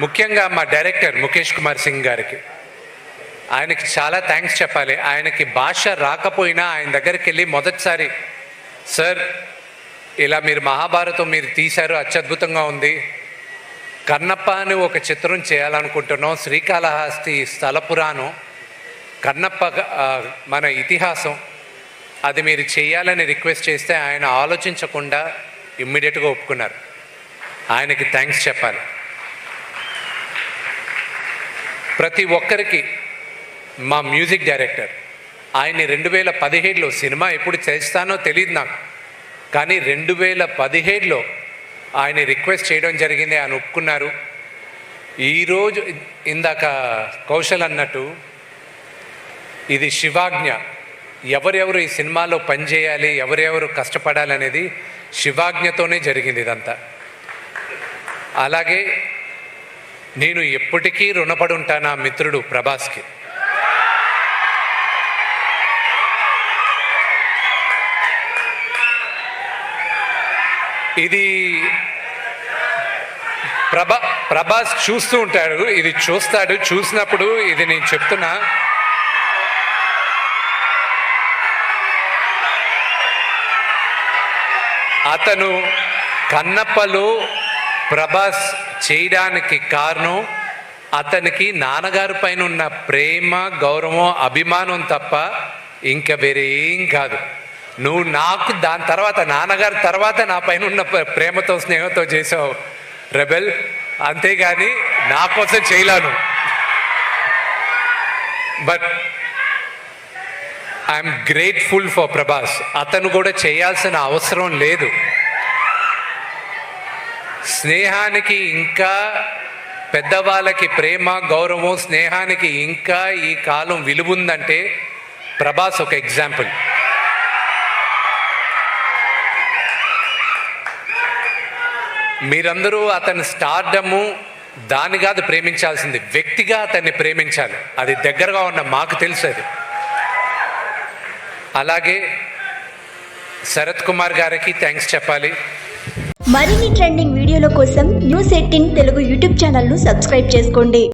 ముఖ్యంగా మా డైరెక్టర్ ముఖేష్ కుమార్ సింగ్ గారికి, ఆయనకి చాలా థ్యాంక్స్ చెప్పాలి. ఆయనకి భాష రాకపోయినా ఆయన దగ్గరికి వెళ్ళి మొదటిసారి, సార్ ఇలా మీరు మహాభారతం మీరు తీశారు, అత్యద్భుతంగా ఉంది, కన్నప్ప అని ఒక చిత్రం చేయాలనుకుంటున్నాం, శ్రీకాళహస్తి స్థల పురాణం, కన్నప్ప మన ఇతిహాసం, అది మీరు చేయాలని రిక్వెస్ట్ చేస్తే ఆయన ఆలోచించకుండా ఇమ్మీడియట్గా ఒప్పుకున్నారు. ఆయనకి థ్యాంక్స్ చెప్పాలి. ప్రతి ఒక్కరికి మా మ్యూజిక్ డైరెక్టర్, ఆయన్ని 2017లో సినిమా ఎప్పుడు చేస్తానో తెలియదు నాకు, కానీ 2017లో ఆయన రిక్వెస్ట్ చేయడం జరిగింది, ఆయన ఒప్పుకున్నారు. ఈరోజు ఇందాక కౌశల్ అన్నట్టు ఇది శివాజ్ఞ. ఎవరెవరు ఈ సినిమాలో పనిచేయాలి, ఎవరెవరు కష్టపడాలనేది శివాజ్ఞతోనే జరిగింది ఇదంతా. అలాగే నేను ఎప్పటికీ రుణపడి ఉంటాను ఆ మిత్రుడు ప్రభాస్కి. ఇది ప్రభాస్ చూస్తూ ఉంటాడు, ఇది చూస్తాడు. చూసినప్పుడు ఇది నేను చెప్తున్నా, అతను కన్నప్పలో ప్రభాస్ చేయడానికి కారణం అతనికి నాన్నగారి పైన ఉన్న ప్రేమ, గౌరవం, అభిమానం తప్ప ఇంకా వేరే ఏం కాదు. నువ్వు నాకు దాని తర్వాత నాన్నగారి తర్వాత నా పైన ఉన్న ప్రేమతో స్నేహంతో చేసావు రెబెల్, అంతేగాని నా కోసం చేయలేను. But I'm grateful for Prabhas. అతను కూడా చేయాల్సిన అవసరం లేదు. స్నేహానికి ఇంకా పెద్దవాళ్ళకి ప్రేమ, గౌరవం, స్నేహానికి ఇంకా ఈ కాలం విలువ ఉందంటే ప్రభాస్ ఒక ఎగ్జాంపుల్. మీరందరూ అతని స్టార్డము దాని కాదు ప్రేమించాల్సింది, వ్యక్తిగా అతన్ని ప్రేమించాలి. అది దగ్గరగా ఉన్న మాకు తెలుసు అది. అలాగే శరత్ కుమార్ గారికి థ్యాంక్స్ చెప్పాలి. మరిన్ని ట్రెండింగ్ వీడియోల కోసం న్యూస్ 18 తెలుగు యూట్యూబ్ ఛానల్ను సబ్స్క్రైబ్ చేసుకోండి.